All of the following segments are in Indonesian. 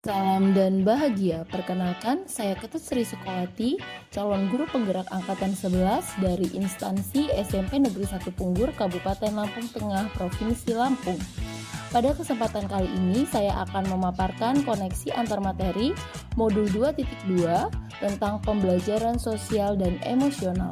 Salam dan bahagia. Perkenalkan, saya Ketut Sri Sukawati, calon guru penggerak angkatan 11 dari instansi SMP Negeri 1 Punggur, Kabupaten Lampung Tengah, Provinsi Lampung. Pada kesempatan kali ini, saya akan memaparkan koneksi antar materi modul 2.2 tentang pembelajaran sosial dan emosional.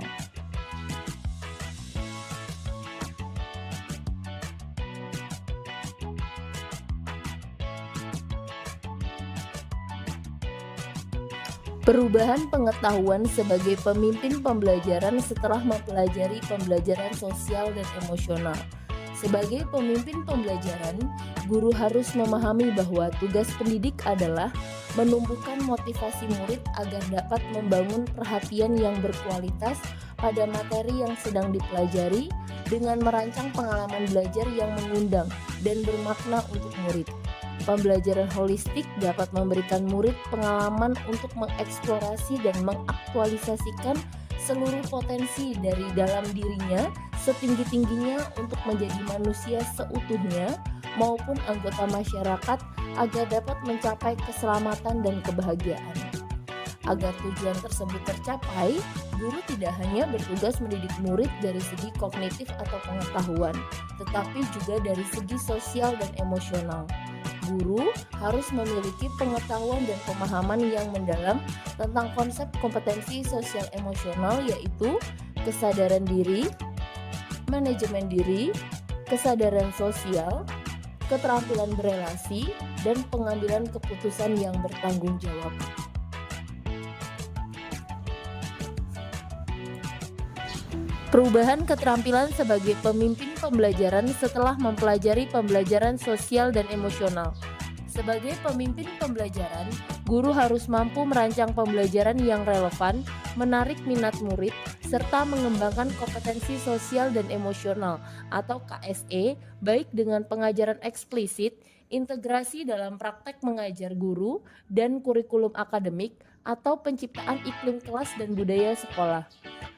Perubahan pengetahuan sebagai pemimpin pembelajaran setelah mempelajari pembelajaran sosial dan emosional. Sebagai pemimpin pembelajaran, guru harus memahami bahwa tugas pendidik adalah menumbuhkan motivasi murid agar dapat membangun perhatian yang berkualitas pada materi yang sedang dipelajari dengan merancang pengalaman belajar yang mengundang dan bermakna untuk murid. Pembelajaran holistik dapat memberikan murid pengalaman untuk mengeksplorasi dan mengaktualisasikan seluruh potensi dari dalam dirinya setinggi-tingginya untuk menjadi manusia seutuhnya maupun anggota masyarakat agar dapat mencapai keselamatan dan kebahagiaan. Agar tujuan tersebut tercapai, guru tidak hanya bertugas mendidik murid dari segi kognitif atau pengetahuan, tetapi juga dari segi sosial dan emosional. Guru harus memiliki pengetahuan dan pemahaman yang mendalam tentang konsep kompetensi sosial emosional, yaitu kesadaran diri, manajemen diri, kesadaran sosial, keterampilan berelasi, dan pengambilan keputusan yang bertanggung jawab. Perubahan keterampilan sebagai pemimpin pembelajaran setelah mempelajari pembelajaran sosial dan emosional. Sebagai pemimpin pembelajaran, guru harus mampu merancang pembelajaran yang relevan, menarik minat murid, serta mengembangkan kompetensi sosial dan emosional atau KSE, baik dengan pengajaran eksplisit, integrasi dalam praktek mengajar guru, dan kurikulum akademik, atau penciptaan iklim kelas dan budaya sekolah.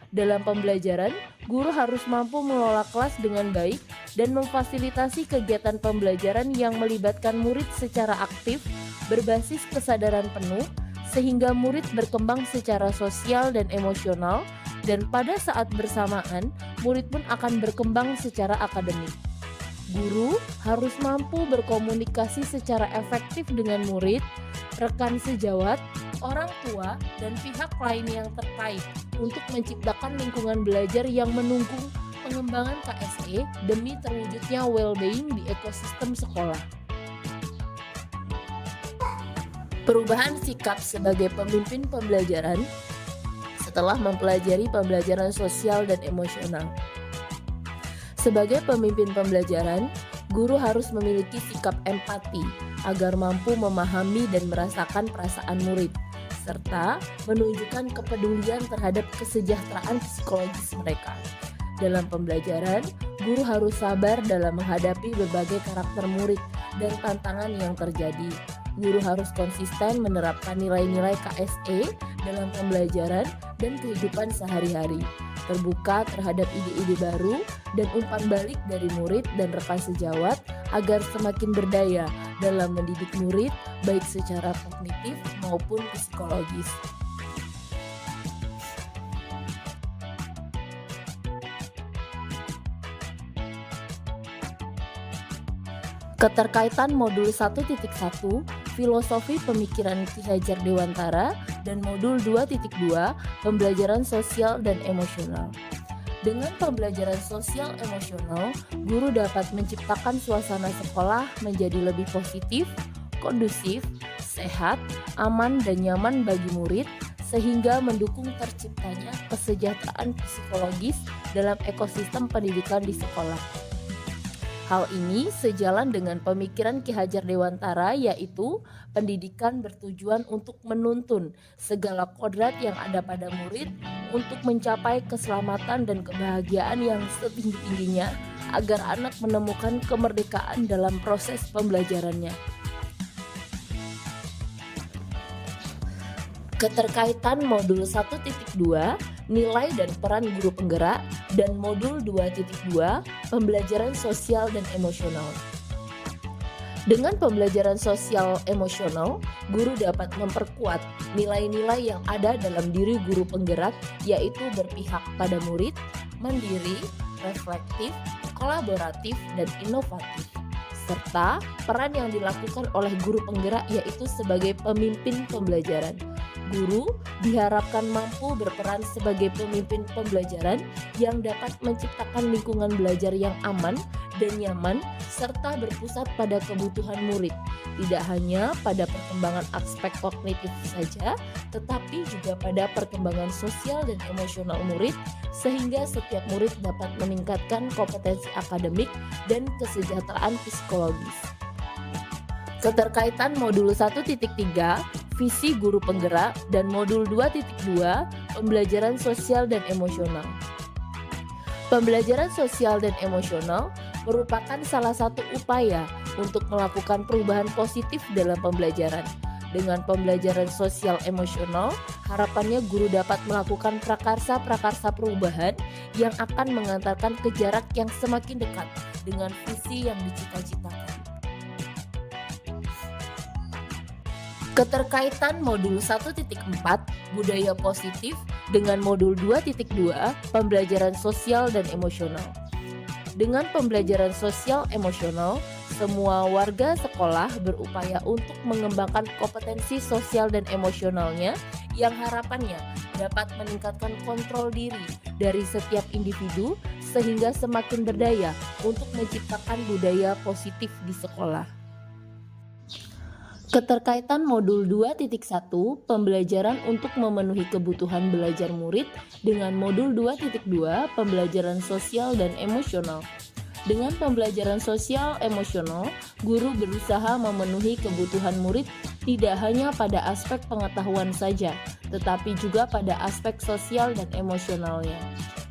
Dalam pembelajaran, guru harus mampu mengelola kelas dengan baik dan memfasilitasi kegiatan pembelajaran yang melibatkan murid secara aktif, berbasis kesadaran penuh, sehingga murid berkembang secara sosial dan emosional, dan pada saat bersamaan, murid pun akan berkembang secara akademik. Guru harus mampu berkomunikasi secara efektif dengan murid, rekan sejawat, orang tua, dan pihak lain yang terkait untuk menciptakan lingkungan belajar yang mendukung pengembangan KSE demi terwujudnya well-being di ekosistem sekolah. Perubahan sikap sebagai pemimpin pembelajaran setelah mempelajari pembelajaran sosial dan emosional. Sebagai pemimpin pembelajaran, guru harus memiliki sikap empati agar mampu memahami dan merasakan perasaan murid, serta menunjukkan kepedulian terhadap kesejahteraan psikologis mereka. Dalam pembelajaran, guru harus sabar dalam menghadapi berbagai karakter murid dan tantangan yang terjadi. Guru harus konsisten menerapkan nilai-nilai KSE dalam pembelajaran dan kehidupan sehari-hari, terbuka terhadap ide-ide baru dan umpan balik dari murid dan rekan sejawat agar semakin berdaya dalam mendidik murid baik secara kognitif maupun psikologis. Keterkaitan modul 1.1 Filosofi Pemikiran Ki Hajar Dewantara dan modul 2.2 Pembelajaran Sosial dan Emosional. Dengan pembelajaran sosial emosional, guru dapat menciptakan suasana sekolah menjadi lebih positif, kondusif, sehat, aman dan nyaman bagi murid, sehingga mendukung terciptanya kesejahteraan psikologis dalam ekosistem pendidikan di sekolah. Hal ini sejalan dengan pemikiran Ki Hajar Dewantara, yaitu pendidikan bertujuan untuk menuntun segala kodrat yang ada pada murid untuk mencapai keselamatan dan kebahagiaan yang setinggi-tingginya agar anak menemukan kemerdekaan dalam proses pembelajarannya. Keterkaitan modul 1.2 Nilai dan peran guru penggerak dan modul 2.2 Pembelajaran sosial dan emosional. Dengan pembelajaran sosial emosional, guru dapat memperkuat nilai-nilai yang ada dalam diri guru penggerak, yaitu berpihak pada murid, mandiri, reflektif, kolaboratif, dan inovatif. Serta peran yang dilakukan oleh guru penggerak yaitu sebagai pemimpin pembelajaran. Guru diharapkan mampu berperan sebagai pemimpin pembelajaran yang dapat menciptakan lingkungan belajar yang aman dan nyaman serta berpusat pada kebutuhan murid, tidak hanya pada perkembangan aspek kognitif saja, tetapi juga pada perkembangan sosial dan emosional murid, sehingga setiap murid dapat meningkatkan kompetensi akademik dan kesejahteraan psikologis. Keterkaitan modul 1.3 visi guru penggerak dan modul 2.2 pembelajaran sosial dan emosional. Pembelajaran sosial dan emosional merupakan salah satu upaya untuk melakukan perubahan positif dalam pembelajaran. Dengan pembelajaran sosial emosional, harapannya guru dapat melakukan prakarsa-prakarsa perubahan yang akan mengantarkan ke jarak yang semakin dekat dengan visi yang dicita-citakan. Keterkaitan modul 1.4 budaya positif dengan modul 2.2 pembelajaran sosial dan emosional. Dengan pembelajaran sosial emosional, semua warga sekolah berupaya untuk mengembangkan kompetensi sosial dan emosionalnya yang harapannya dapat meningkatkan kontrol diri dari setiap individu sehingga semakin berdaya untuk menciptakan budaya positif di sekolah. Keterkaitan modul 2.1 pembelajaran untuk memenuhi kebutuhan belajar murid dengan modul 2.2 pembelajaran sosial dan emosional. Dengan pembelajaran sosial emosional, guru berusaha memenuhi kebutuhan murid tidak hanya pada aspek pengetahuan saja, tetapi juga pada aspek sosial dan emosionalnya.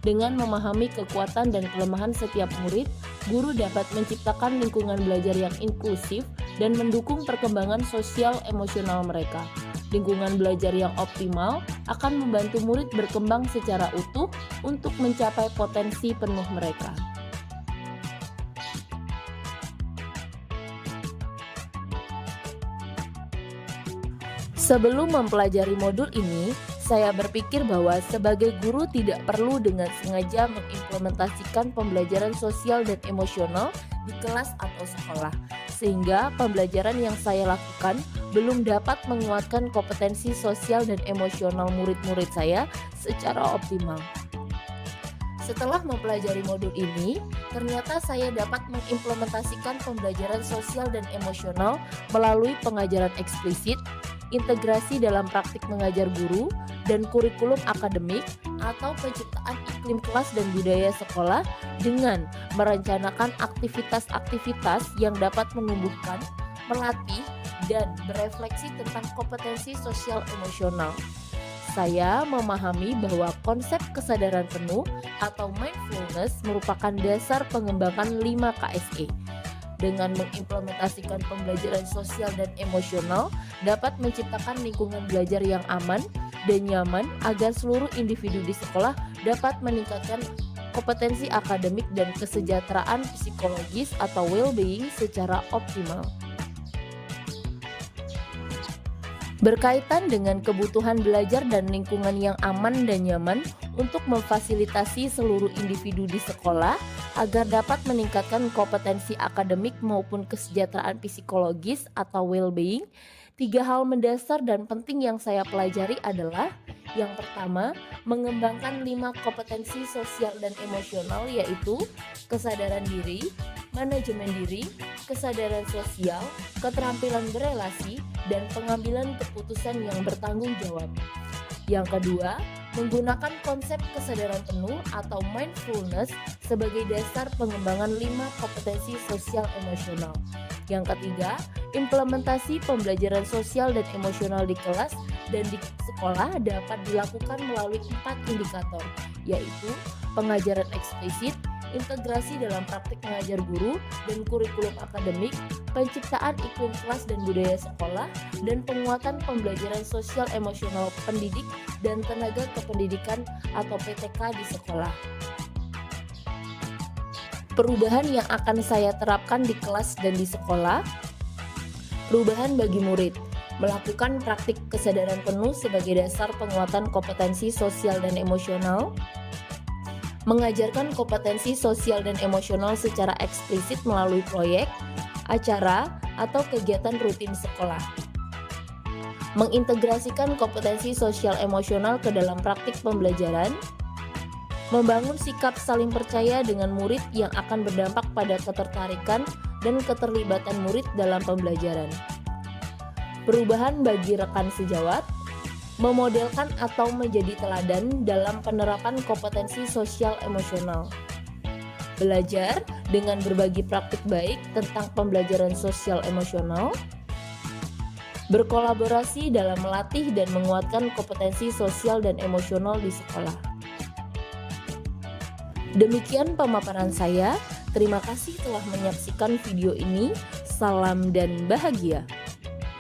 Dengan memahami kekuatan dan kelemahan setiap murid, guru dapat menciptakan lingkungan belajar yang inklusif dan mendukung perkembangan sosial emosional mereka. Lingkungan belajar yang optimal akan membantu murid berkembang secara utuh untuk mencapai potensi penuh mereka. Sebelum mempelajari modul ini, saya berpikir bahwa sebagai guru tidak perlu dengan sengaja mengimplementasikan pembelajaran sosial dan emosional di kelas atau sekolah, sehingga pembelajaran yang saya lakukan belum dapat menguatkan kompetensi sosial dan emosional murid-murid saya secara optimal. Setelah mempelajari modul ini, ternyata saya dapat mengimplementasikan pembelajaran sosial dan emosional melalui pengajaran eksplisit, integrasi dalam praktik mengajar guru, dan kurikulum akademik atau penciptaan iklim kelas dan budaya sekolah dengan merencanakan aktivitas-aktivitas yang dapat menumbuhkan, melatih, dan berefleksi tentang kompetensi sosial emosional. Saya memahami bahwa konsep kesadaran penuh atau mindfulness merupakan dasar pengembangan 5 KSE. Dengan mengimplementasikan pembelajaran sosial dan emosional dapat menciptakan lingkungan belajar yang aman dan nyaman agar seluruh individu di sekolah dapat meningkatkan kompetensi akademik dan kesejahteraan psikologis atau well-being secara optimal. Berkaitan dengan kebutuhan belajar dan lingkungan yang aman dan nyaman untuk memfasilitasi seluruh individu di sekolah agar dapat meningkatkan kompetensi akademik maupun kesejahteraan psikologis atau well-being, 3 hal mendasar dan penting yang saya pelajari adalah: yang pertama, mengembangkan 5 kompetensi sosial dan emosional, yaitu kesadaran diri, manajemen diri, kesadaran sosial, keterampilan berelasi, dan pengambilan keputusan yang bertanggung jawab. Yang kedua, menggunakan konsep kesadaran penuh atau mindfulness sebagai dasar pengembangan 5 kompetensi sosial emosional. Yang ketiga, implementasi pembelajaran sosial dan emosional di kelas dan di sekolah dapat dilakukan melalui 4 indikator, yaitu pengajaran eksplisit, integrasi dalam praktik mengajar guru dan kurikulum akademik, penciptaan iklim kelas dan budaya sekolah, dan penguatan pembelajaran sosial emosional pendidik dan tenaga kependidikan atau PTK di sekolah. Perubahan yang akan saya terapkan di kelas dan di sekolah: Perubahan bagi murid, melakukan praktik kesadaran penuh sebagai dasar penguatan kompetensi sosial dan emosional, mengajarkan kompetensi sosial dan emosional secara eksplisit melalui proyek, acara, atau kegiatan rutin sekolah. Mengintegrasikan kompetensi sosial emosional ke dalam praktik pembelajaran, membangun sikap saling percaya dengan murid yang akan berdampak pada ketertarikan dan keterlibatan murid dalam pembelajaran. Perubahan bagi rekan sejawat, memodelkan atau menjadi teladan dalam penerapan kompetensi sosial emosional. Belajar dengan berbagi praktik baik tentang pembelajaran sosial emosional. Berkolaborasi dalam melatih dan menguatkan kompetensi sosial dan emosional di sekolah. Demikian pemaparan saya. Terima kasih telah menyaksikan video ini. Salam dan bahagia.